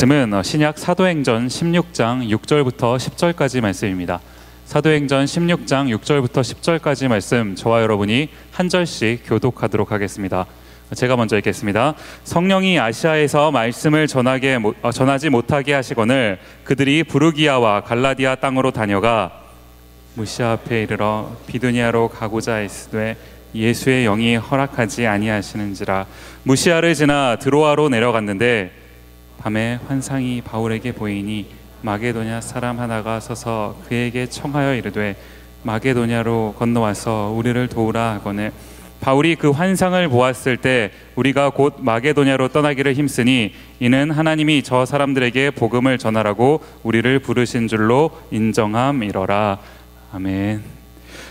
말씀은 신약 사도행전 16장 6절부터 10절까지 말씀입니다. 사도행전 16장 6절부터 10절까지 말씀, 저와 여러분이 한 절씩 교독하도록 하겠습니다. 제가 먼저 읽겠습니다. 성령이 아시아에서 말씀을 전하지 못하게 하시거늘 그들이 부르기아와 갈라디아 땅으로 다녀가 무시아 앞에 이르러 비두니아로 가고자 했으되 예수의 영이 허락하지 아니하시는지라. 무시아를 지나 드로아로 내려갔는데 밤에 환상이 바울에게 보이니 마게도냐 사람 하나가 서서 그에게 청하여 이르되 마게도냐로 건너와서 우리를 도우라 하거늘 바울이 그 환상을 보았을 때 우리가 곧 마게도냐로 떠나기를 힘쓰니 이는 하나님이 저 사람들에게 복음을 전하라고 우리를 부르신 줄로 인정함이러라. 아멘.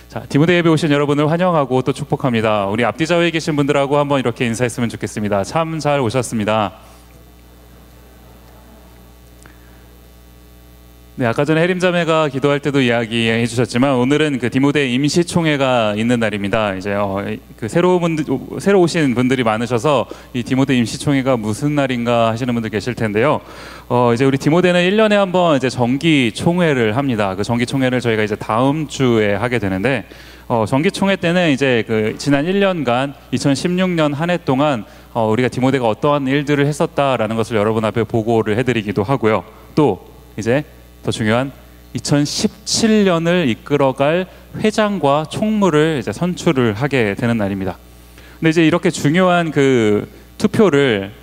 자, 디모데 예배 오신 여러분을 환영하고 또 축복합니다. 우리 앞뒤 좌우에 계신 분들하고 한번 이렇게 인사했으면 좋겠습니다. 참 잘 오셨습니다. 네, 아까 전에 혜림자매가 기도할 때도 이야기해 주셨지만 오늘은 그 디모데 임시총회가 있는 날입니다. 이제 새로 오신 분들이 많으셔서 이 디모데 임시총회가 무슨 날인가 하시는 분들 계실 텐데요. 이제 우리 디모데는 1년에 한 번 이제 정기총회를 합니다. 그 정기총회를 저희가 이제 다음 주에 하게 되는데 정기총회 때는 이제 그 지난 1년간 2016년 한 해 동안 우리가 디모데가 어떠한 일들을 했었다라는 것을 여러분 앞에 보고를 해드리기도 하고요. 또 이제 더 중요한 2017년을 이끌어갈 회장과 총무를 이제 선출을 하게 되는 날입니다. 근데 이제 이렇게 중요한 그 투표를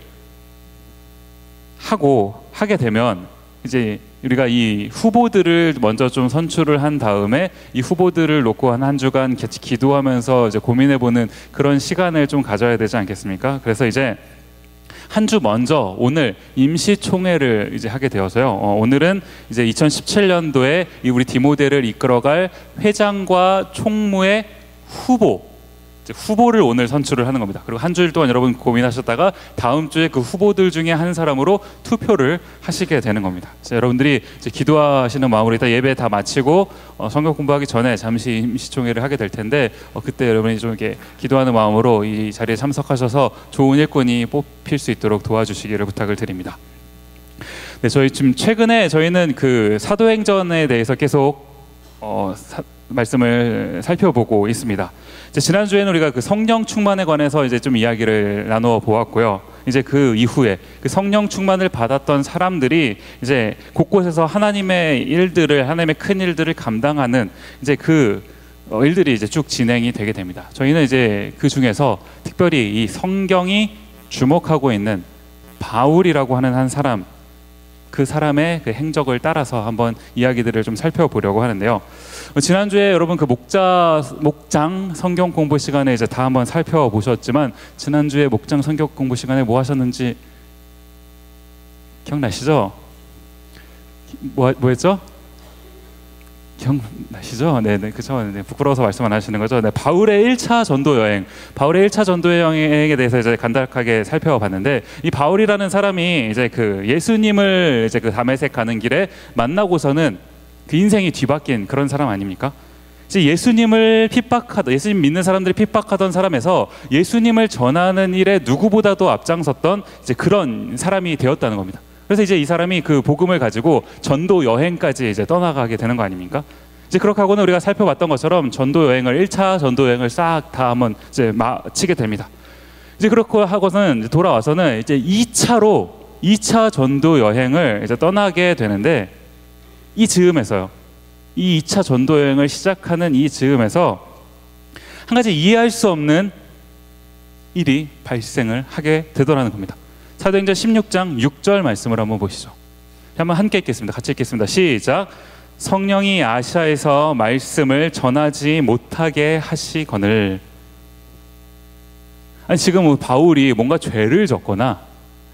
하게 되면 이제 우리가 이 후보들을 먼저 좀 선출을 한 다음에 이 후보들을 놓고 한 주간 같이 기도하면서 이제 고민해보는 그런 시간을 좀 가져야 되지 않겠습니까? 그래서 이제 한 주 먼저 오늘 임시총회를 이제 하게 되어서요. 오늘은 이제 2017년도에 이 우리 디모데를 이끌어갈 회장과 총무의 후보를 오늘 선출을 하는 겁니다. 그리고 한 주일 동안 여러분 고민하셨다가 다음 주에 그 후보들 중에 한 사람으로 투표를 하시게 되는 겁니다. 여러분들이 이제 기도하시는 마음으로 일단 예배 다 마치고 성경 공부하기 전에 잠시 임시총회를 하게 될 텐데 그때 여러분이 좀 이렇게 기도하는 마음으로 이 자리에 참석하셔서 좋은 일꾼이 뽑힐 수 있도록 도와주시기를 부탁을 드립니다. 네, 저희 지금 최근에 저희는 그 사도행전에 대해서 계속 말씀을 살펴보고 있습니다. 지난주에는 우리가 그 성령 충만에 관해서 이제 좀 이야기를 나누어 보았고요. 이제 그 이후에 그 성령 충만을 받았던 사람들이 이제 곳곳에서 하나님의 큰 일들을 감당하는 이제 그 일들이 이제 쭉 진행이 되게 됩니다. 저희는 이제 그 중에서 특별히 이 성경이 주목하고 있는 바울이라고 하는 한 사람, 그 사람의 그 행적을 따라서 한번 이야기들을 좀 살펴보려고 하는데요. 지난주에 여러분 그 목장 성경 공부 시간에 이제 다 한번 살펴보셨지만 지난주에 목장 성경 공부 시간에 뭐 하셨는지 기억나시죠? 뭐 했죠? 기억나시죠? 네, 그죠? 네, 부끄러워서 말씀 안 하시는 거죠? 네, 바울의 1차 전도 여행에 대해서 이제 간략하게 살펴봤는데 이 바울이라는 사람이 이제 그 예수님을 이제 그 다메섹 가는 길에 만나고서는 그 인생이 뒤바뀐 그런 사람 아닙니까? 이제 예수님 믿는 사람들이 핍박하던 사람에서 예수님을 전하는 일에 누구보다도 앞장섰던 이제 그런 사람이 되었다는 겁니다. 그래서 이제 이 사람이 그 복음을 가지고 전도 여행까지 이제 떠나가게 되는 거 아닙니까? 이제 그렇게 하고는 우리가 살펴봤던 것처럼 1차 전도 여행을 싹 다 한번 이제 마치게 됩니다. 이제 그렇게 하고서는 돌아와서는 이제 2차 전도 여행을 이제 떠나게 되는데 이 2차 전도 여행을 시작하는 이 즈음에서 한 가지 이해할 수 없는 일이 발생을 하게 되더라는 겁니다. 사도행전 16장 6절 말씀을 한번 보시죠. 한번 함께 읽겠습니다. 같이 읽겠습니다. 시작. 성령이 아시아에서 말씀을 전하지 못하게 하시거늘. 아니 지금 바울이 뭔가 죄를 졌거나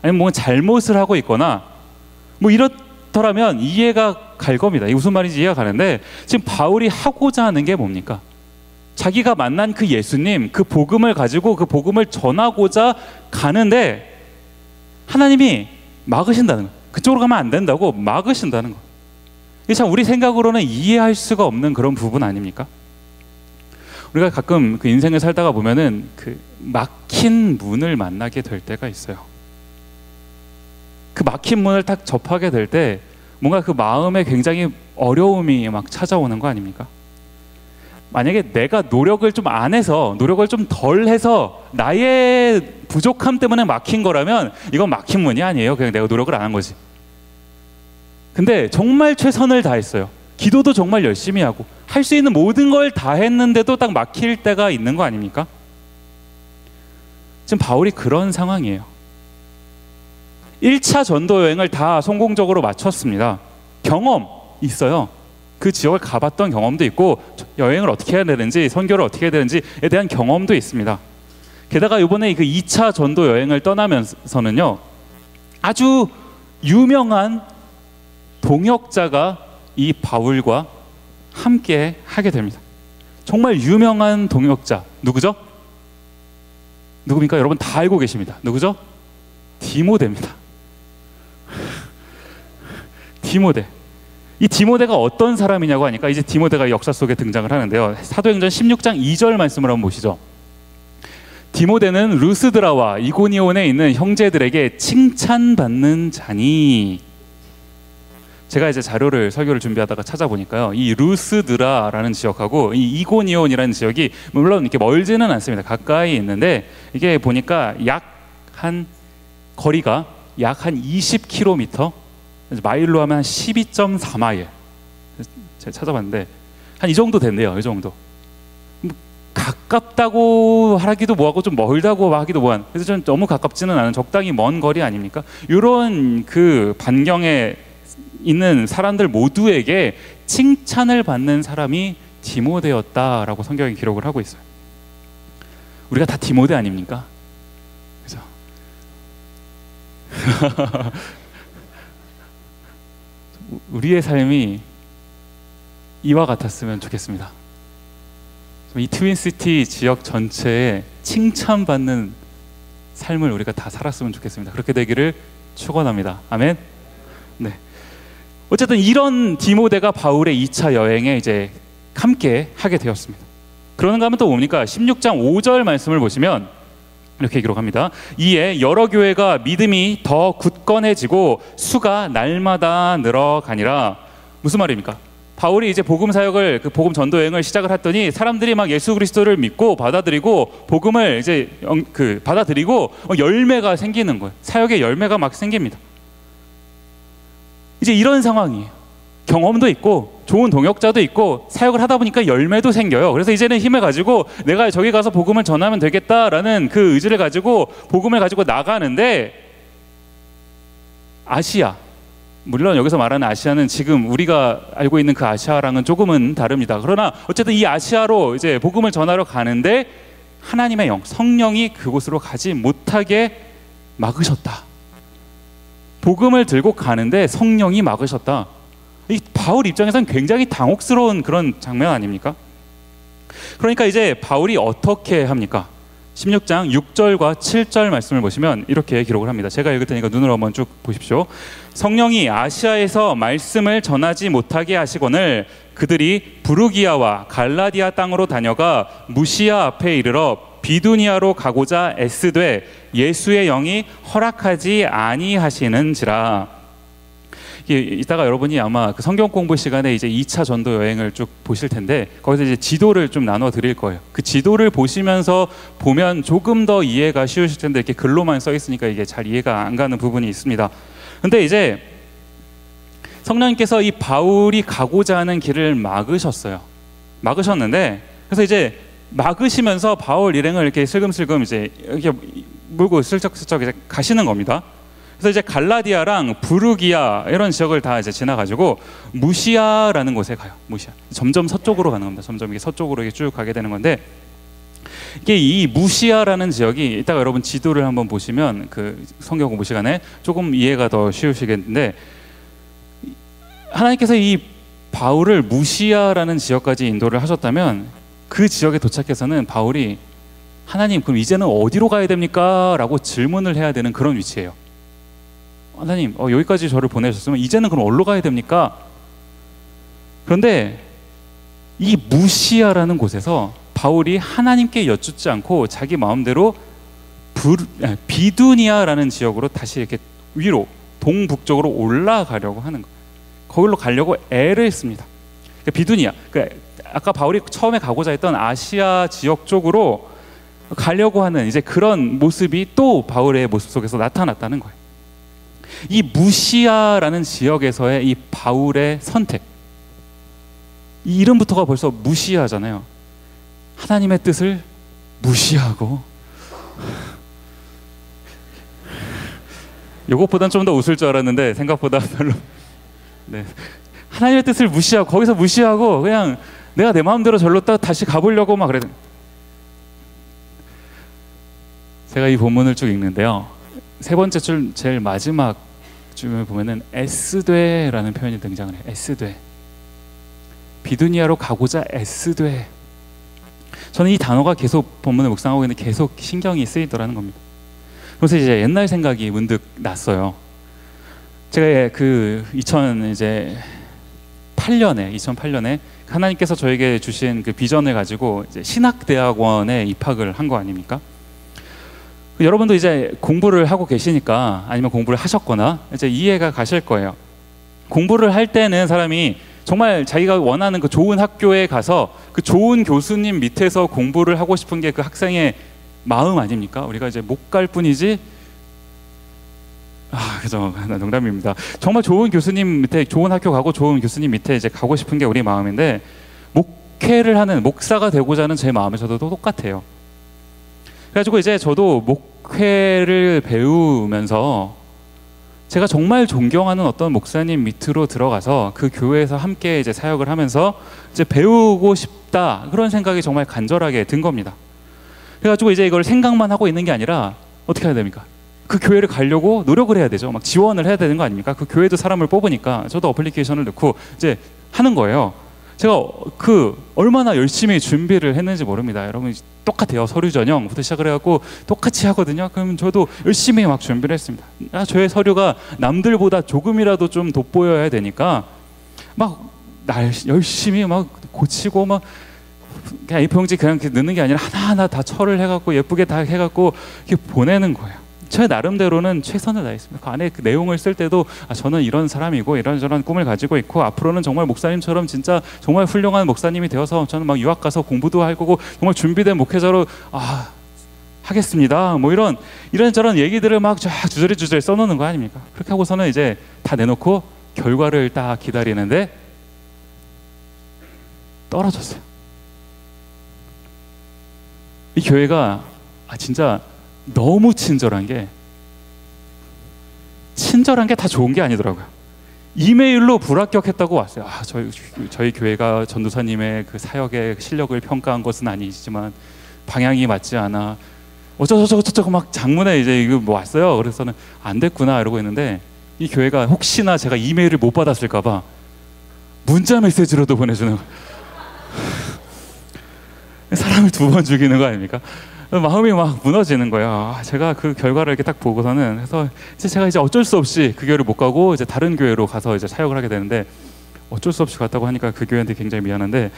아니면 뭔가 잘못을 하고 있거나 뭐 이렇더라면 이해가 갈 겁니다. 이게 무슨 말인지 이해가 가는데 지금 바울이 하고자 하는 게 뭡니까? 자기가 만난 그 예수님, 그 복음을 가지고 그 복음을 전하고자 가는데 하나님이 막으신다는 거예요. 그쪽으로 가면 안 된다고 막으신다는 거예요. 이게 참 우리 생각으로는 이해할 수가 없는 그런 부분 아닙니까? 우리가 가끔 그 인생을 살다가 보면은 그 막힌 문을 만나게 될 때가 있어요. 그 막힌 문을 딱 접하게 될 때 뭔가 그 마음에 굉장히 어려움이 막 찾아오는 거 아닙니까? 만약에 내가 노력을 좀 안 해서, 노력을 좀 덜 해서 나의 부족함 때문에 막힌 거라면 이건 막힌 문이 아니에요. 그냥 내가 노력을 안 한 거지. 근데 정말 최선을 다했어요. 기도도 정말 열심히 하고 할 수 있는 모든 걸 다 했는데도 딱 막힐 때가 있는 거 아닙니까? 지금 바울이 그런 상황이에요. 1차 전도 여행을 다 성공적으로 마쳤습니다. 경험 있어요. 그 지역을 가봤던 경험도 있고 여행을 어떻게 해야 되는지, 선교를 어떻게 해야 되는지에 대한 경험도 있습니다. 게다가 이번에 그 2차 전도 여행을 떠나면서는요, 아주 유명한 동역자가 이 바울과 함께 하게 됩니다. 정말 유명한 동역자, 누구죠? 누굽니까? 여러분 다 알고 계십니다. 누구죠? 디모데입니다. 디모데. 이 디모데가 어떤 사람이냐고 하니까 이제 디모데가 역사 속에 등장을 하는데요. 사도행전 16장 2절 말씀을 한번 보시죠. 디모데는 루스드라와 이고니온에 있는 형제들에게 칭찬받는 자니. 제가 이제 설교를 준비하다가 찾아보니까요, 이 루스드라라는 지역하고 이 이고니온이라는 지역이 물론 이렇게 멀지는 않습니다. 가까이 있는데 이게 보니까 거리가 약 한 20km, 마일로 하면 한 12.4마일. 제가 찾아봤는데 한 이 정도 된대요. 이 정도. 가깝다고 하기도 뭐하고 좀 멀다고 하기도 뭐한. 그래서 좀 너무 가깝지는 않은 적당히 먼 거리 아닙니까? 이런 그 반경에 있는 사람들 모두에게 칭찬을 받는 사람이 디모데였다라고 성경이 기록을 하고 있어요. 우리가 다 디모데 아닙니까? 그죠? 우리의 삶이 이와 같았으면 좋겠습니다. 이 트윈시티 지역 전체에 칭찬받는 삶을 우리가 다 살았으면 좋겠습니다. 그렇게 되기를 축원합니다. 아멘. 네. 어쨌든 이런 디모데가 바울의 2차 여행에 이제 함께 하게 되었습니다. 그러는가 하면 또 뭡니까? 16장 5절 말씀을 보시면 이렇게 기록합니다. 이에 여러 교회가 믿음이 더 굳건해지고 수가 날마다 늘어가니라. 무슨 말입니까? 바울이 이제 복음 사역을, 그 복음 전도 여행을 시작을 했더니 사람들이 막 예수 그리스도를 믿고 받아들이고 복음을 이제 받아들이고 열매가 생기는 거예요. 사역의 열매가 막 생깁니다. 이제 이런 상황이에요. 경험도 있고 좋은 동역자도 있고 사역을 하다 보니까 열매도 생겨요. 그래서 이제는 힘을 가지고 내가 저기 가서 복음을 전하면 되겠다라는 그 의지를 가지고 복음을 가지고 나가는데, 아시아, 물론 여기서 말하는 아시아는 지금 우리가 알고 있는 그 아시아랑은 조금은 다릅니다. 그러나 어쨌든 이 아시아로 이제 복음을 전하러 가는데 하나님의 영, 성령이 그곳으로 가지 못하게 막으셨다. 복음을 들고 가는데 성령이 막으셨다. 이 바울 입장에서는 굉장히 당혹스러운 그런 장면 아닙니까? 그러니까 이제 바울이 어떻게 합니까? 16장 6절과 7절 말씀을 보시면 이렇게 기록을 합니다. 제가 읽을 테니까 눈으로 한번 쭉 보십시오. 성령이 아시아에서 말씀을 전하지 못하게 하시거늘 그들이 부르기아와 갈라디아 땅으로 다녀가 무시아 앞에 이르러 비두니아로 가고자 애쓰되 예수의 영이 허락하지 아니하시는지라. 이따가 여러분이 아마 그 성경 공부 시간에 이제 2차 전도 여행을 쭉 보실 텐데 거기서 이제 지도를 좀 나눠 드릴 거예요. 그 지도를 보시면서 보면 조금 더 이해가 쉬우실 텐데 이렇게 글로만 써 있으니까 이게 잘 이해가 안 가는 부분이 있습니다. 근데 이제 성령님께서 이 바울이 가고자 하는 길을 막으셨어요. 막으셨는데 그래서 이제 막으시면서 바울 일행을 이렇게 슬금슬금 이제 이렇게 물고 슬쩍슬쩍 이제 가시는 겁니다. 그래서 이제 갈라디아랑 부르기아 이런 지역을 다 이제 지나가지고 무시아라는 곳에 가요. 무시아. 점점 서쪽으로 가는 겁니다. 점점 이게 서쪽으로 이렇게 쭉 가게 되는 건데, 이게 이 무시아라는 지역이 이따가 여러분 지도를 한번 보시면 그 성경 공부 시간에 조금 이해가 더 쉬우시겠는데, 하나님께서 이 바울을 무시아라는 지역까지 인도를 하셨다면 그 지역에 도착해서는 바울이 하나님 그럼 이제는 어디로 가야 됩니까? 라고 질문을 해야 되는 그런 위치예요. 하나님 여기까지 저를 보내셨으면 이제는 그럼 어디로 가야 됩니까? 그런데 이 무시아라는 곳에서 바울이 하나님께 여쭙지 않고 자기 마음대로 비두니아라는 지역으로 다시 이렇게 위로 동북쪽으로 올라가려고 하는 거예요. 거기로 가려고 애를 씁니다. 그러니까 비두니아, 그러니까 아까 바울이 처음에 가고자 했던 아시아 지역 쪽으로 가려고 하는 이제 그런 모습이 또 바울의 모습 속에서 나타났다는 거예요. 이 무시아라는 지역에서의 이 바울의 선택, 이 이름부터가 벌써 무시하잖아요. 하나님의 뜻을 무시하고, 이것보단 좀 더 웃을 줄 알았는데 생각보다 별로. 네. 하나님의 뜻을 무시하고, 거기서 무시하고 그냥 내가 내 마음대로 절로 다시 가보려고 막 그래. 제가 이 본문을 쭉 읽는데요, 세 번째 줄 제일 마지막 줄을 보면은 애쓰되라는 표현이 등장을 해요. 애쓰되, 비두니아로 가고자 애쓰되. 저는 이 단어가 계속 본문을 묵상하고 있는데 계속 신경이 쓰이더라는 겁니다. 그래서 이제 옛날 생각이 문득 났어요. 제가 그 2008년에 하나님께서 저에게 주신 그 비전을 가지고 이제 신학대학원에 입학을 한 거 아닙니까? 여러분도 이제 공부를 하고 계시니까, 아니면 공부를 하셨거나 이제 이해가 가실 거예요. 공부를 할 때는 사람이 정말 자기가 원하는 그 좋은 학교에 가서 그 좋은 교수님 밑에서 공부를 하고 싶은 게 그 학생의 마음 아닙니까? 우리가 이제 못 갈 뿐이지. 그죠. 농담입니다. 정말 좋은 교수님 밑에, 좋은 학교 가고 좋은 교수님 밑에 이제 가고 싶은 게 우리 마음인데, 목회를 하는 목사가 되고자 하는 제 마음에서도 똑같아요. 그래가지고 이제 저도 목회를 배우면서 제가 정말 존경하는 어떤 목사님 밑으로 들어가서 그 교회에서 함께 이제 사역을 하면서 이제 배우고 싶다, 그런 생각이 정말 간절하게 든 겁니다. 그래가지고 이제 이걸 생각만 하고 있는 게 아니라 어떻게 해야 됩니까? 그 교회를 가려고 노력을 해야 되죠. 막 지원을 해야 되는 거 아닙니까? 그 교회도 사람을 뽑으니까 저도 어플리케이션을 넣고 이제 하는 거예요. 제가 그 얼마나 열심히 준비를 했는지 모릅니다. 여러분 똑같아요. 서류 전형부터 시작을 해갖고 똑같이 하거든요. 그럼 저도 열심히 막 준비를 했습니다. 저의 서류가 남들보다 조금이라도 좀 돋보여야 되니까 막 열심히 막 고치고 막 그냥 A4용지 그냥 넣는 게 아니라 하나하나 다 철을 해갖고 예쁘게 다 해갖고 이렇게 보내는 거예요. 제 나름대로는 최선을 다했습니다. 그 안에 그 내용을 쓸 때도 저는 이런 사람이고 이런저런 꿈을 가지고 있고 앞으로는 정말 목사님처럼 진짜 정말 훌륭한 목사님이 되어서 저는 막 유학 가서 공부도 할 거고 정말 준비된 목회자로 하겠습니다. 뭐 이런저런 얘기들을 막 쫙 주저리 써놓는 거 아닙니까? 그렇게 하고서는 이제 다 내놓고 결과를 딱 기다리는데 떨어졌어요. 이 교회가 진짜 너무 친절한 게 다 좋은 게 아니더라고요. 이메일로 불합격했다고 왔어요. 저희 교회가 전도사님의 그 사역의 실력을 평가한 것은 아니지만 방향이 맞지 않아 어쩌고 막 장문에 이제 이거 뭐 왔어요. 그래서는 안 됐구나 이러고 있는데, 이 교회가 혹시나 제가 이메일을 못 받았을까봐 문자 메시지로도 보내주는 사람을 2번 죽이는 거 아닙니까? 마음이 막 무너지는 거예요. 제가 그 결과를 이렇게 딱 보고서는, 그래서 이제 제가 이제 어쩔 수 없이 그 교회를 못 가고 이제 다른 교회로 가서 이제 사역을 하게 되는데, 어쩔 수 없이 갔다고 하니까 그 교회한테 굉장히 미안한데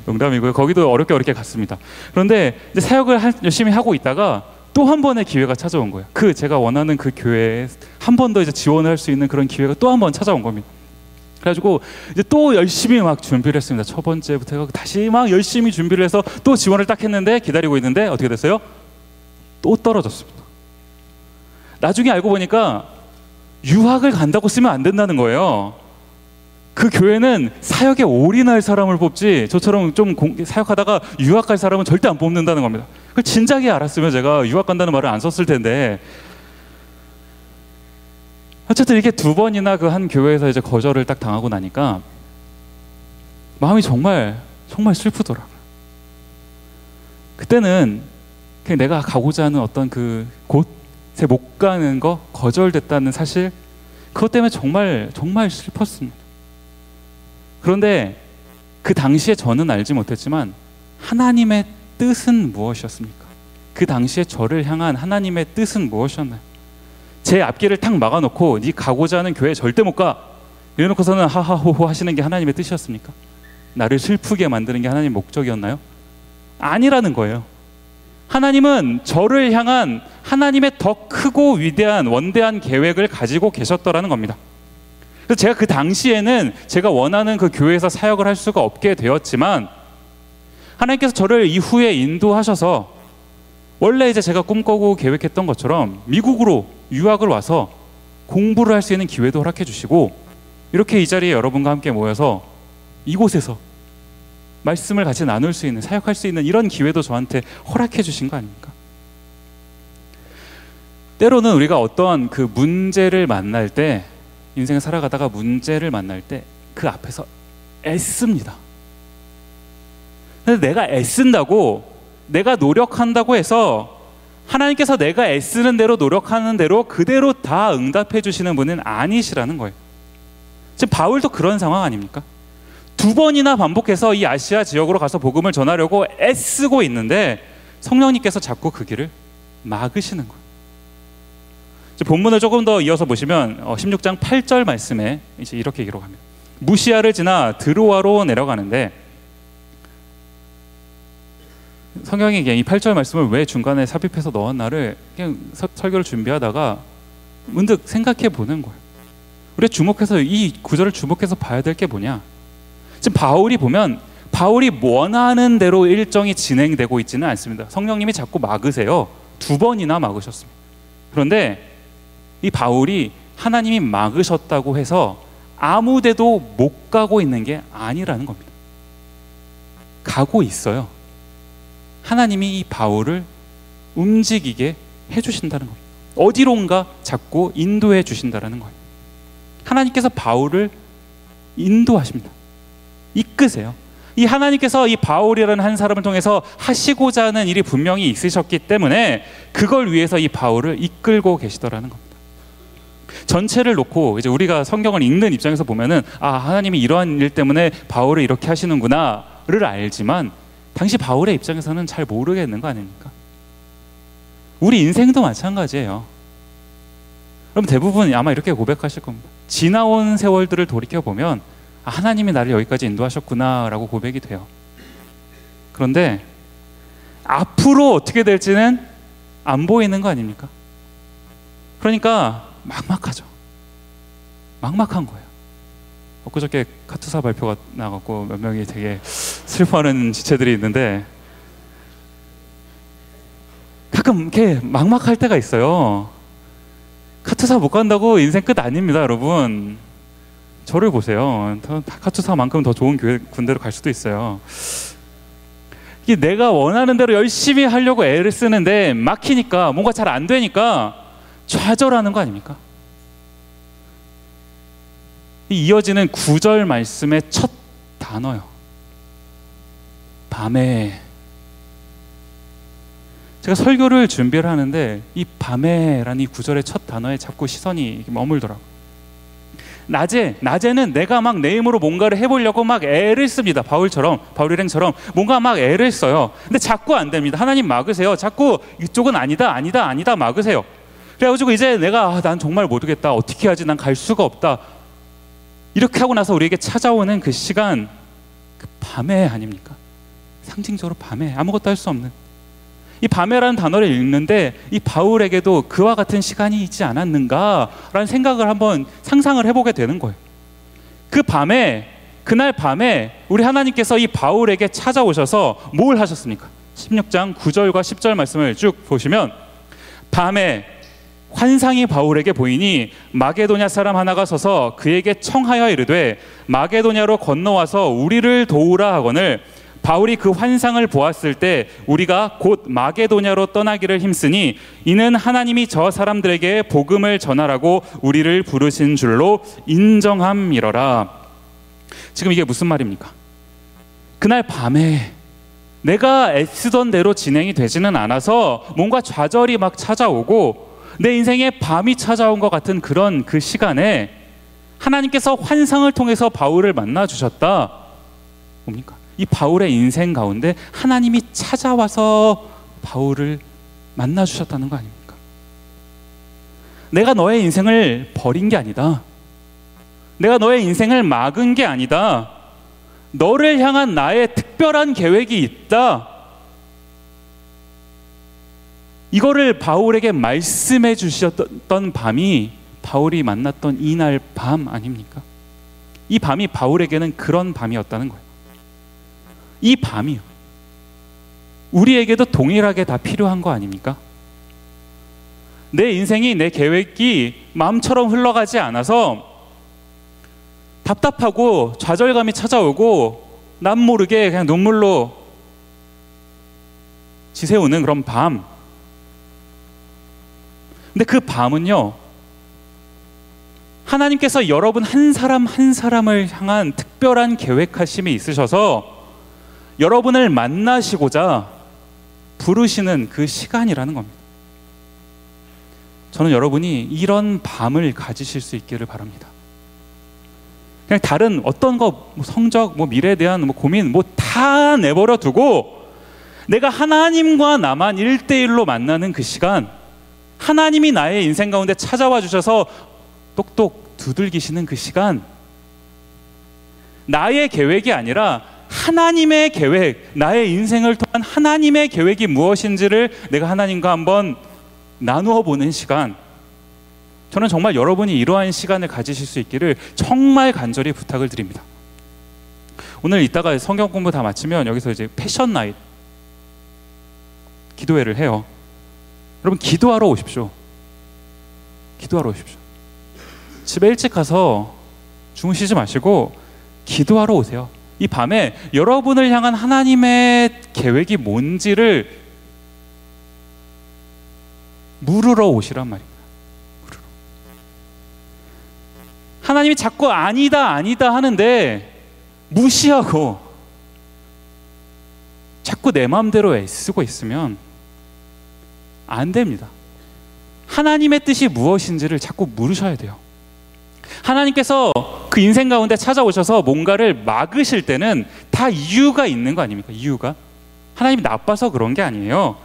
농담이고요. 거기도 어렵게 갔습니다. 그런데 이제 사역을 열심히 하고 있다가 또 한 번의 기회가 찾아온 거예요. 제가 원하는 그 교회에 한 번 더 이제 지원을 할 수 있는 그런 기회가 또 한 번 찾아온 겁니다. 그래가지고 이제 또 열심히 막 준비를 했습니다. 첫 번째부터 해서 다시 막 열심히 준비를 해서 또 지원을 딱 했는데, 기다리고 있는데 어떻게 됐어요? 또 떨어졌습니다. 나중에 알고 보니까 유학을 간다고 쓰면 안 된다는 거예요. 그 교회는 사역에 올인할 사람을 뽑지, 저처럼 좀 사역하다가 유학 갈 사람은 절대 안 뽑는다는 겁니다. 그걸 진작에 알았으면 제가 유학 간다는 말을 안 썼을 텐데, 어쨌든 이렇게 2번이나 그 한 교회에서 이제 거절을 딱 당하고 나니까 마음이 정말 슬프더라고요. 그때는 그냥 내가 가고자 하는 어떤 그 곳에 못 가는 거, 거절됐다는 사실, 그것 때문에 정말 슬펐습니다. 그런데 그 당시에 저는 알지 못했지만 하나님의 뜻은 무엇이었습니까? 그 당시에 저를 향한 하나님의 뜻은 무엇이었나요? 제 앞길을 탁 막아놓고 네 가고자 하는 교회 절대 못 가, 이래놓고서는 하하호호 하시는 게 하나님의 뜻이었습니까? 나를 슬프게 만드는 게 하나님의 목적이었나요? 아니라는 거예요. 하나님은 저를 향한 하나님의 더 크고 위대한 원대한 계획을 가지고 계셨더라는 겁니다. 그래서 제가 그 당시에는 제가 원하는 그 교회에서 사역을 할 수가 없게 되었지만 하나님께서 저를 이후에 인도하셔서 원래 이제 제가 꿈꾸고 계획했던 것처럼 미국으로 유학을 와서 공부를 할 수 있는 기회도 허락해 주시고 이렇게 이 자리에 여러분과 함께 모여서 이곳에서 말씀을 같이 나눌 수 있는, 사역할 수 있는 이런 기회도 저한테 허락해 주신 거 아닙니까? 때로는 우리가 어떤 그 문제를 만날 때, 인생을 살아가다가 문제를 만날 때 그 앞에서 애씁니다. 근데 내가 애쓴다고, 내가 노력한다고 해서 하나님께서 내가 애쓰는 대로 노력하는 대로 그대로 다 응답해 주시는 분은 아니시라는 거예요. 지금 바울도 그런 상황 아닙니까? 2번이나 반복해서 이 아시아 지역으로 가서 복음을 전하려고 애쓰고 있는데 성령님께서 자꾸 그 길을 막으시는 거예요. 본문을 조금 더 이어서 보시면 16장 8절 말씀에 이제 이렇게 기록합니다. 무시아를 지나 드로아로 내려가는데, 성경이 이 8절 말씀을 왜 중간에 삽입해서 넣었나를 그냥 설교를 준비하다가 문득 생각해 보는 거예요. 우리가 주목해서 이 구절을 주목해서 봐야 될 게 뭐냐? 지금 바울이 보면 바울이 원하는 대로 일정이 진행되고 있지는 않습니다. 성령님이 자꾸 막으세요. 2번이나 막으셨습니다. 그런데 이 바울이 하나님이 막으셨다고 해서 아무 데도 못 가고 있는 게 아니라는 겁니다. 가고 있어요. 하나님이 이 바울을 움직이게 해주신다는 겁니다. 어디론가 자꾸 인도해 주신다는 거예요. 하나님께서 바울을 인도하십니다. 이끄세요. 이 하나님께서 이 바울이라는 한 사람을 통해서 하시고자 하는 일이 분명히 있으셨기 때문에 그걸 위해서 이 바울을 이끌고 계시더라는 겁니다. 전체를 놓고 이제 우리가 성경을 읽는 입장에서 보면은 하나님이 이러한 일 때문에 바울을 이렇게 하시는구나를 알지만 당시 바울의 입장에서는 잘 모르겠는 거 아닙니까? 우리 인생도 마찬가지예요. 그럼 대부분 아마 이렇게 고백하실 겁니다. 지나온 세월들을 돌이켜보면 하나님이 나를 여기까지 인도하셨구나 라고 고백이 돼요. 그런데 앞으로 어떻게 될지는 안 보이는 거 아닙니까? 그러니까 막막하죠. 막막한 거예요. 엊그저께 카투사 발표가 나갔고 몇 명이 되게 슬퍼하는 지체들이 있는데 가끔 이렇게 막막할 때가 있어요. 카투사 못 간다고 인생 끝 아닙니다, 여러분. 저를 보세요. 카투사만큼 더 좋은 군대로 갈 수도 있어요. 이게 내가 원하는 대로 열심히 하려고 애를 쓰는데 막히니까, 뭔가 잘 안 되니까 좌절하는 거 아닙니까? 이어지는 9절 말씀의 첫 단어요. 밤에. 제가 설교를 준비를 하는데 이 밤에라는 이 9절의 첫 단어에 자꾸 시선이 머물더라고요. 낮에는 내가 막 내 힘으로 뭔가를 해보려고 막 애를 씁니다. 바울 일행처럼 뭔가 막 애를 써요. 근데 자꾸 안 됩니다. 하나님 막으세요. 자꾸 이쪽은 아니다 막으세요. 그래가지고 이제 내가 난 정말 모르겠다. 어떻게 하지? 난 갈 수가 없다. 이렇게 하고 나서 우리에게 찾아오는 그 시간, 그 밤에 아닙니까? 상징적으로 밤에 아무것도 할 수 없는 이 밤에라는 단어를 읽는데 이 바울에게도 그와 같은 시간이 있지 않았는가라는 생각을 한번 상상을 해보게 되는 거예요. 그 밤에, 그날 밤에 우리 하나님께서 이 바울에게 찾아오셔서 뭘 하셨습니까? 16장 9절과 10절 말씀을 쭉 보시면, 밤에 환상이 바울에게 보이니 마게도냐 사람 하나가 서서 그에게 청하여 이르되 마게도냐로 건너와서 우리를 도우라 하거늘 바울이 그 환상을 보았을 때 우리가 곧 마게도냐로 떠나기를 힘쓰니 이는 하나님이 저 사람들에게 복음을 전하라고 우리를 부르신 줄로 인정함이러라. 지금 이게 무슨 말입니까? 그날 밤에 내가 애쓰던 대로 진행이 되지는 않아서 뭔가 좌절이 막 찾아오고 내 인생에 밤이 찾아온 것 같은 그런 그 시간에 하나님께서 환상을 통해서 바울을 만나 주셨다. 뭡니까? 이 바울의 인생 가운데 하나님이 찾아와서 바울을 만나 주셨다는 거 아닙니까? 내가 너의 인생을 버린 게 아니다. 내가 너의 인생을 막은 게 아니다. 너를 향한 나의 특별한 계획이 있다. 이거를 바울에게 말씀해 주셨던 밤이 바울이 만났던 이날 밤 아닙니까? 이 밤이 바울에게는 그런 밤이었다는 거예요. 이 밤이요. 우리에게도 동일하게 다 필요한 거 아닙니까? 내 인생이, 내 계획이 마음처럼 흘러가지 않아서 답답하고 좌절감이 찾아오고 남 모르게 그냥 눈물로 지새우는 그런 밤. 근데 그 밤은요, 하나님께서 여러분 한 사람 한 사람을 향한 특별한 계획하심이 있으셔서 여러분을 만나시고자 부르시는 그 시간이라는 겁니다. 저는 여러분이 이런 밤을 가지실 수 있기를 바랍니다. 그냥 다른 어떤 거, 성적, 미래에 대한 고민 다 내버려 두고 내가 하나님과 나만 1대1로 만나는 그 시간, 하나님이 나의 인생 가운데 찾아와 주셔서 똑똑 두들기시는 그 시간, 나의 계획이 아니라 하나님의 계획, 나의 인생을 통한 하나님의 계획이 무엇인지를 내가 하나님과 한번 나누어 보는 시간, 저는 정말 여러분이 이러한 시간을 가지실 수 있기를 정말 간절히 부탁을 드립니다. 오늘 이따가 성경 공부 다 마치면 여기서 이제 패션 나잇 기도회를 해요. 여러분 기도하러 오십시오. 기도하러 오십시오. 집에 일찍 가서 주무시지 마시고 기도하러 오세요. 이 밤에 여러분을 향한 하나님의 계획이 뭔지를 물으러 오시란 말입니다. 물으러. 하나님이 자꾸 아니다 아니다 하는데 무시하고 자꾸 내 마음대로 애쓰고 있으면 안 됩니다. 하나님의 뜻이 무엇인지를 자꾸 물으셔야 돼요. 하나님께서 그 인생 가운데 찾아오셔서 뭔가를 막으실 때는 다 이유가 있는 거 아닙니까? 이유가 하나님이 나빠서 그런 게 아니에요.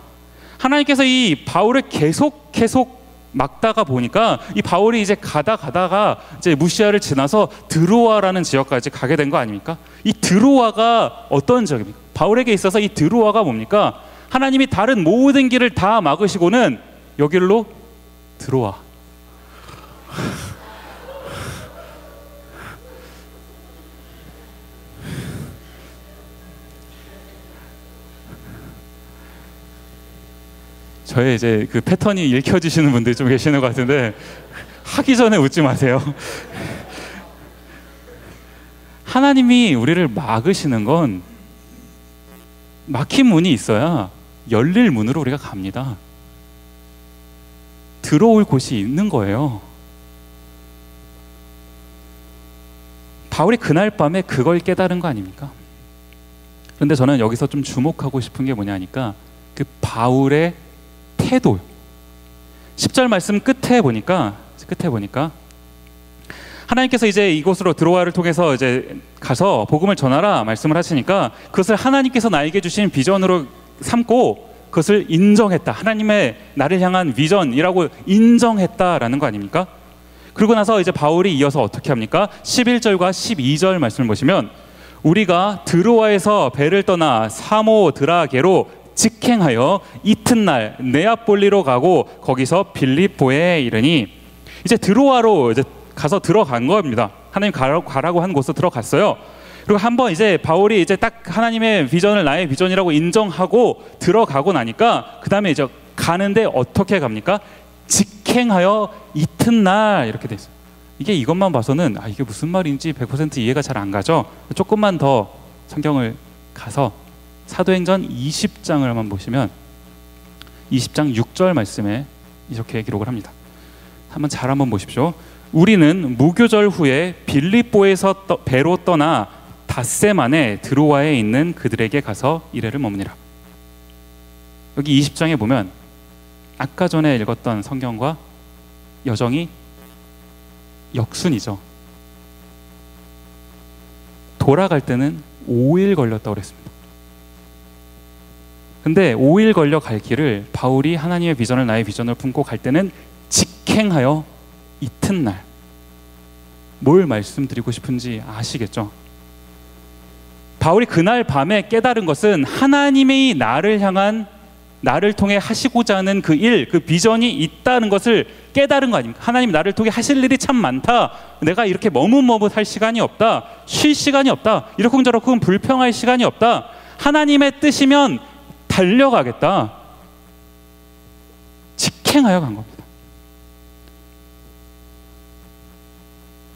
하나님께서 이 바울을 계속 막다가 보니까 이 바울이 이제 가다가 이제 무시아를 지나서 드로아라는 지역까지 가게 된 거 아닙니까? 이 드로아가 어떤 지역입니까? 바울에게 있어서 이 드로아가 뭡니까? 하나님이 다른 모든 길을 다 막으시고는 여기로 들어와. 저의 이제 그 패턴이 읽혀지시는 분들이 좀 계시는 것 같은데 하기 전에 웃지 마세요. 하나님이 우리를 막으시는 건 막힌 문이 있어야 열릴 문으로 우리가 갑니다. 들어올 곳이 있는 거예요. 바울이 그날 밤에 그걸 깨달은 거 아닙니까? 그런데 저는 여기서 좀 주목하고 싶은 게 뭐냐니까 그 바울의 태도. 10절 말씀 끝에 보니까 하나님께서 이제 이곳으로 드로아를 통해서 이제 가서 복음을 전하라 말씀을 하시니까 그것을 하나님께서 나에게 주신 비전으로 삼고 그것을 인정했다. 하나님의 나를 향한 비전이라고 인정했다라는 거 아닙니까? 그러고 나서 이제 바울이 이어서 어떻게 합니까? 11절과 12절 말씀을 보시면 우리가 드로아에서 배를 떠나 사모드라게로 직행하여 이튿날 네아폴리로 가고 거기서 빌립보에 이르니 이제 드로아로 이제 가서 들어간 겁니다. 하나님 가라고 한 곳으로 들어갔어요. 그리고 한번 이제 바울이 이제 딱 하나님의 비전을 나의 비전이라고 인정하고 들어가고 나니까 그 다음에 이제 가는데 어떻게 갑니까? 직행하여 이튿날 이렇게 돼 있어요. 이것만 봐서는 이게 무슨 말인지 100% 이해가 잘 안 가죠. 조금만 더 성경을 가서 사도행전 20장을 한번 보시면 20장 6절 말씀에 이렇게 기록을 합니다. 한번 보십시오. 우리는 무교절 후에 빌립보에서 배로 떠나 닷새만에 드로아에 있는 그들에게 가서 이래를 머무니라. 여기 20장에 보면 아까 전에 읽었던 성경과 여정이 역순이죠. 돌아갈 때는 5일 걸렸다고 그랬습니다. 근데 5일 걸려 갈 길을 바울이 하나님의 비전을 나의 비전을 품고 갈 때는 직행하여 이튿날. 뭘 말씀드리고 싶은지 아시겠죠? 바울이 그날 밤에 깨달은 것은 하나님이 나를 향한 나를 통해 하시고자 하는 그 일, 그 비전이 있다는 것을 깨달은 거 아닙니까? 하나님 나를 통해 하실 일이 참 많다. 내가 이렇게 머뭇머뭇할 시간이 없다. 쉴 시간이 없다. 이러쿵저러쿵 불평할 시간이 없다. 하나님의 뜻이면 달려가겠다. 직행하여 간 겁니다.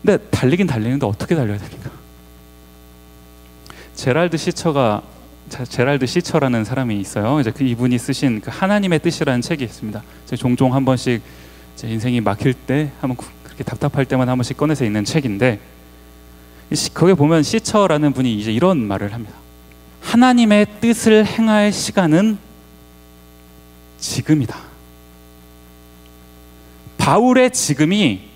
근데 달리긴 달리는데 어떻게 달려야 됩니까? 제랄드 시처라는 사람이 있어요. 이제 그 이분이 쓰신 그 하나님의 뜻이라는 책이 있습니다. 제가 종종 한 번씩 제 인생이 막힐 때, 한번 그렇게 답답할 때만 한 번씩 꺼내서 읽는 책인데, 거기에 보면 시처라는 분이 이제 이런 말을 합니다. 하나님의 뜻을 행할 시간은 지금이다. 바울의 지금이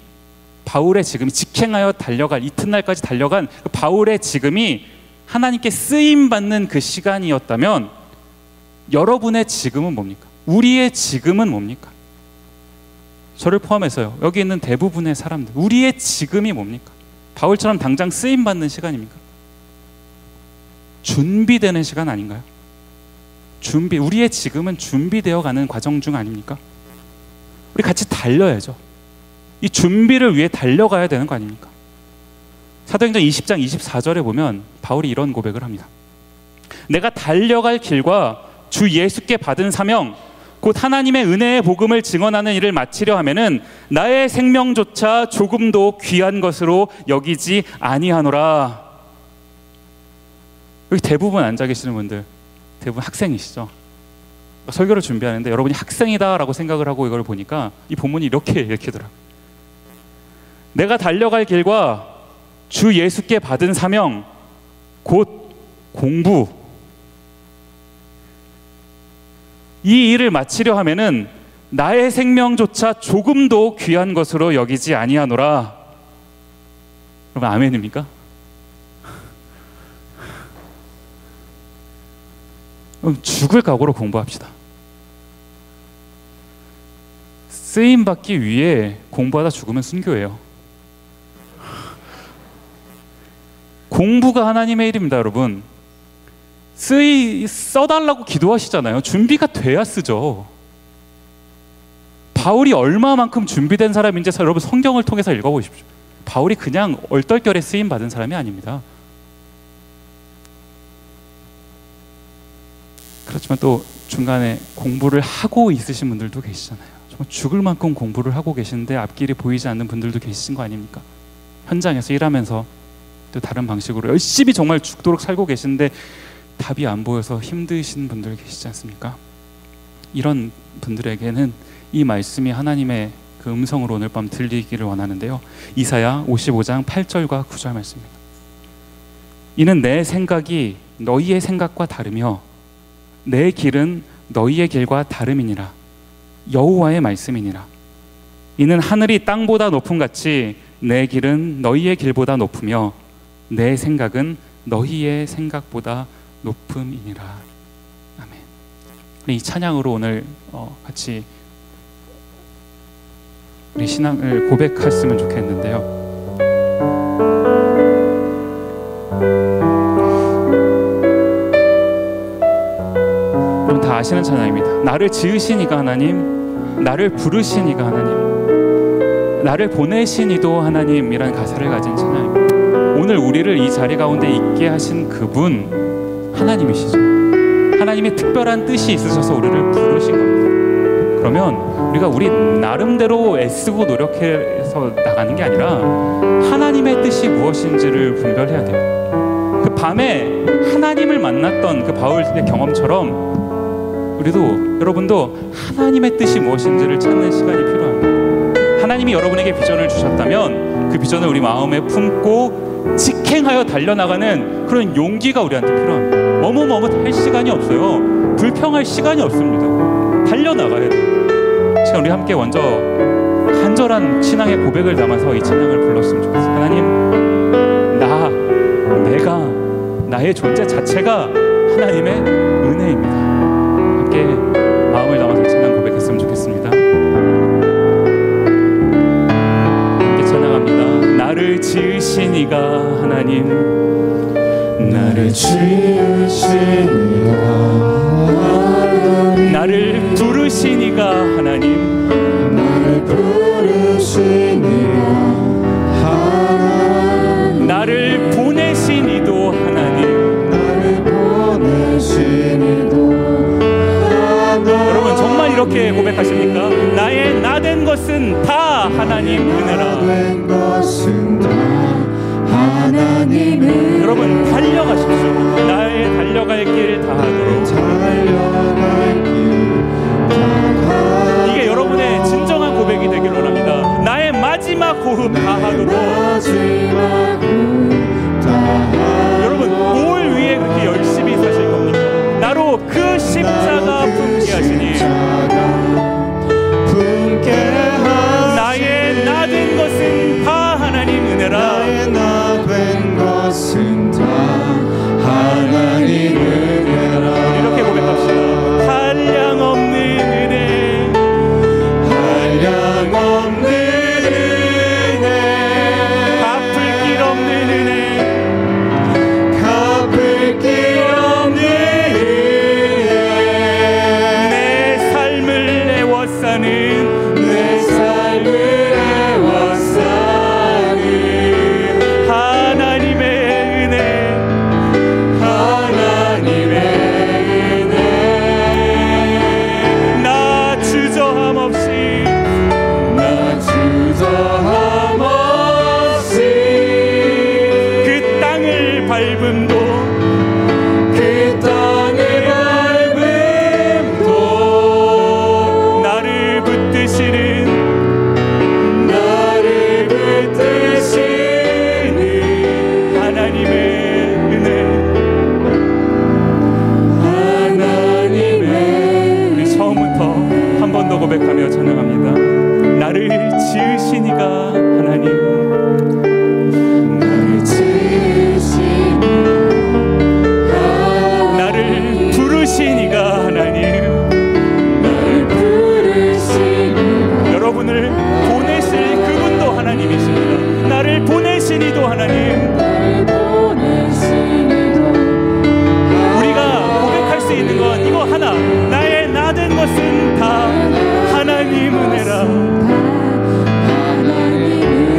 직행하여 달려갈 이튿날까지 달려간 그 바울의 지금이 하나님께 쓰임받는 그 시간이었다면 여러분의 지금은 뭡니까? 우리의 지금은 뭡니까? 저를 포함해서요. 여기 있는 대부분의 사람들, 우리의 지금이 뭡니까? 바울처럼 당장 쓰임받는 시간입니까? 준비되는 시간 아닌가요? 우리의 지금은 준비되어 가는 과정 중 아닙니까? 우리 같이 달려야죠. 이 준비를 위해 달려가야 되는 거 아닙니까? 사도행전 20장 24절에 보면 바울이 이런 고백을 합니다. 내가 달려갈 길과 주 예수께 받은 사명, 곧 하나님의 은혜의 복음을 증언하는 일을 마치려 하면은 나의 생명조차 조금도 귀한 것으로 여기지 아니하노라. 여기 대부분 앉아 계시는 분들 대부분 학생이시죠. 설교를 준비하는데 여러분이 학생이다라고 생각을 하고 이걸 보니까 이 본문이 이렇게 읽히더라고요. 내가 달려갈 길과 주 예수께 받은 사명, 곧 공부, 이 일을 마치려 하면은 나의 생명조차 조금도 귀한 것으로 여기지 아니하노라. 여러분 아멘입니까? 그럼 죽을 각오로 공부합시다. 쓰임받기 위해 공부하다 죽으면 순교예요. 공부가 하나님의 일입니다, 여러분. 써달라고 기도하시잖아요. 준비가 돼야 쓰죠. 바울이 얼마만큼 준비된 사람인지 여러분 성경을 통해서 읽어보십시오. 바울이 그냥 얼떨결에 쓰임받은 사람이 아닙니다. 그렇지만 또 중간에 공부를 하고 있으신 분들도 계시잖아요. 정말 죽을 만큼 공부를 하고 계시는데 앞길이 보이지 않는 분들도 계신 거 아닙니까? 현장에서 일하면서 또 다른 방식으로 열심히 정말 죽도록 살고 계시는데 답이 안 보여서 힘드신 분들 계시지 않습니까? 이런 분들에게는 이 말씀이 하나님의 그 음성으로 오늘 밤 들리기를 원하는데요. 이사야 55장 8절과 9절 말씀입니다. 이는 내 생각이 너희의 생각과 다르며 내 길은 너희의 길과 다름이니라. 여호와의 말씀이니라. 이는 하늘이 땅보다 높음 같이 내 길은 너희의 길보다 높으며 내 생각은 너희의 생각보다 높음이니라. 아멘. 우리 이 찬양으로 오늘 같이 우리 신앙을 고백했으면 좋겠는데요. 여러분 다 아시는 찬양입니다. 나를 지으신 이가 하나님, 나를 부르신 이가 하나님, 나를 보내신 이도 하나님이라는 가사를 가진 찬양입니다. 오늘 우리를 이 자리 가운데 있게 하신 그분 하나님이시죠. 하나님의 특별한 뜻이 있으셔서 우리를 부르신 겁니다. 그러면 우리 나름대로 애쓰고 노력해서 나가는 게 아니라 하나님의 뜻이 무엇인지를 분별해야 돼요. 그 밤에 하나님을 만났던 그 바울의 경험처럼 우리도, 여러분도 하나님의 뜻이 무엇인지를 찾는 시간이 필요합니다. 하나님이 여러분에게 비전을 주셨다면 그 비전을 우리 마음에 품고 직행하여 달려나가는 그런 용기가 우리한테 필요합니다. 머뭇할 시간이 없어요. 불평할 시간이 없습니다. 달려나가야 돼요. 지금 우리 함께 먼저 간절한 신앙의 고백을 담아서 이 찬양을 불렀으면 좋겠어요. 하나님, 내가, 나의 존재 자체가 하나님의 은혜입니다. 함께 마음을 담아서 이 찬양 고백했으면 좋겠습니다. 함께 찬양합니다. 나를 지으신 이가 하나님, 나를 지으신 이가 하나님, 나를 여러분 달려가십시오. 나의 달려갈 길 다하도록. 이게 여러분의 진정한 고백이 되길 원합니다. 나의 마지막 호흡 다하도록. 여러분 뭘 위해 그렇게 열심히 사실 겁니까? 나로 그 십자가 품게 하시니 나의 나 된 것은 다 하나님 은혜라. 나의 나 된 것은 다 하나님 은혜라. 이렇게 고백합시다. 한량 없는 은혜, 한량 없는 은혜, 갚을 길 없는 은혜, 갚을 길 없는 은혜. 내 삶을 애워싸는, 내 삶을 고백하며 찬양합니다. 나를 지으신 이가 하나님, 나를 지으신 나를 부르신 이가 하나님, 나를 부르신 이가 여러분을 보내실 그분도 하나님이십니다. 나를 보내신 이도 하나님. 나를 보내신 이도 우리가 고백할 수 있는 건 이거 하나, 나의 나 된 것은 다 하나님 은혜라.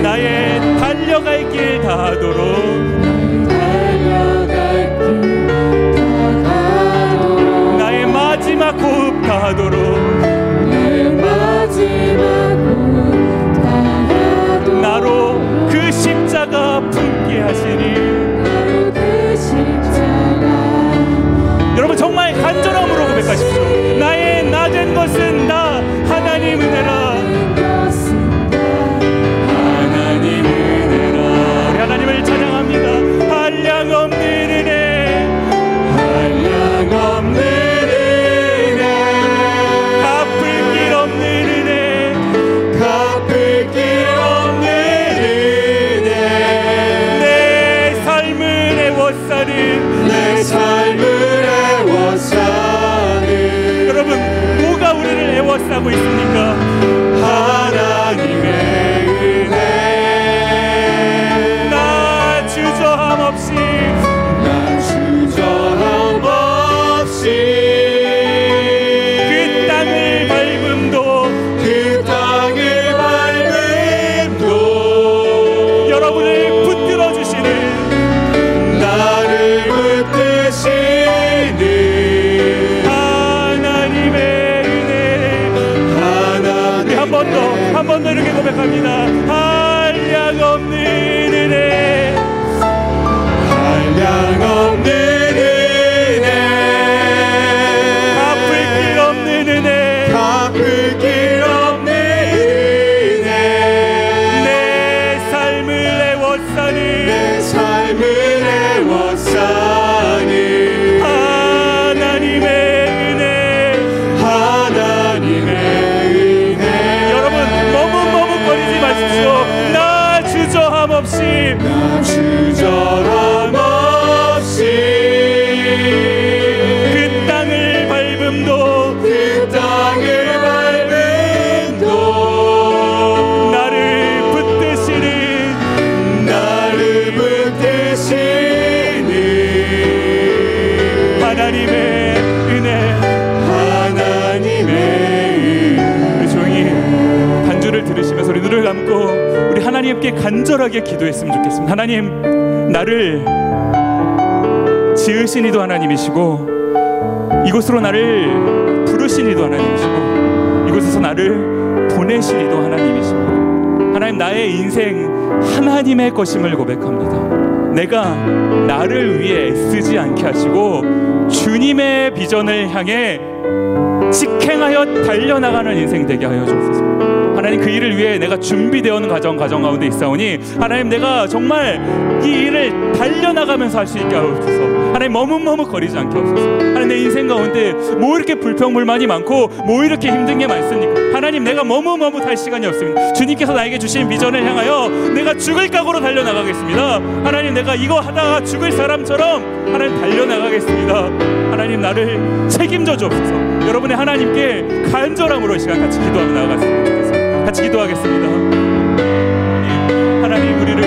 나의 달려갈 길 다하도록. 나의 마지막 호흡 다하도록. 나로 그 십자가 품게 하시니. 여러분 정말 간절함으로 고백하십시오. 나의 나 된 것은 다 하나님 은혜라. 하나님 은혜라. 우리 하나님을 찬양합니다. 한량 없는 은혜, 한량 없는 은혜, 갚을 길 없는 은혜, 갚을 길 없는 은혜. 내 삶을 애워싸는, 내 삶을 애워싸는. 여러분 뭐가 우리를 애워싸고 있습니까? 하나님의 은혜. 나 주저함 없이, 나 주저함 없이 그 땅을 밟음도, 그 땅을 밟음도 여러분을 붙들어 주시는, 나를 붙드시는 하나님의 은혜. 우리 한 번 더 이렇게 고백합니다. 한량 없는 은혜, 한량 없는 은혜, 갚을 길 없는 은혜, 갚을 길 없는 은혜. 내 삶을 애워싸는, 내 삶을 애워싸는 하나님의 은혜. 하나님의 은혜. 여러분 머뭇머뭇거리지 마십시오. 나 주저함 없이, 나 주저함 없이 그 땅을 밟음도, 그 땅을 밟음도 나를 붙드시는, 나를 붙드시는 하나님의 은혜. 하나님의 은혜. 우리 조용히 반주를 들으시면서 우리 눈을 감고 우리 하나님께 간절하게 기도했으면 좋겠습니다. 하나님, 나를 지으신 이도 하나님이시고, 이곳으로 나를 부르신 이도 하나님이시고, 이곳에서 나를 보내신 이도 하나님이시고, 하나님 나의 인생 하나님의 것임을 고백합니다. 내가 나를 위해 애쓰지 않게 하시고 주님의 비전을 향해 직행하여 달려나가는 인생 되게 하여 주옵소서. 하나님, 그 일을 위해 내가 준비되어 오는 가정 가운데 있사오니 하나님, 내가 정말 이 일을 달려나가면서 할 수 있게 하옵소서. 하나님, 머뭇머뭇거리지 않게 하옵소서. 하나님, 내 인생 가운데 뭐 이렇게 불평불만이 많고 뭐 이렇게 힘든 게 많습니까? 하나님, 내가 머뭇할 시간이 없습니다. 주님께서 나에게 주신 비전을 향하여 내가 죽을 각오로 달려나가겠습니다. 하나님, 내가 이거 하다가 죽을 사람처럼 하나님 달려나가겠습니다. 하나님, 나를 책임져 주옵소서. 여러분의 하나님께 간절함으로 이 시간 같이 기도하며 나아갔으면 좋겠습니다. 같이 기도하겠습니다. 하나님, 우리를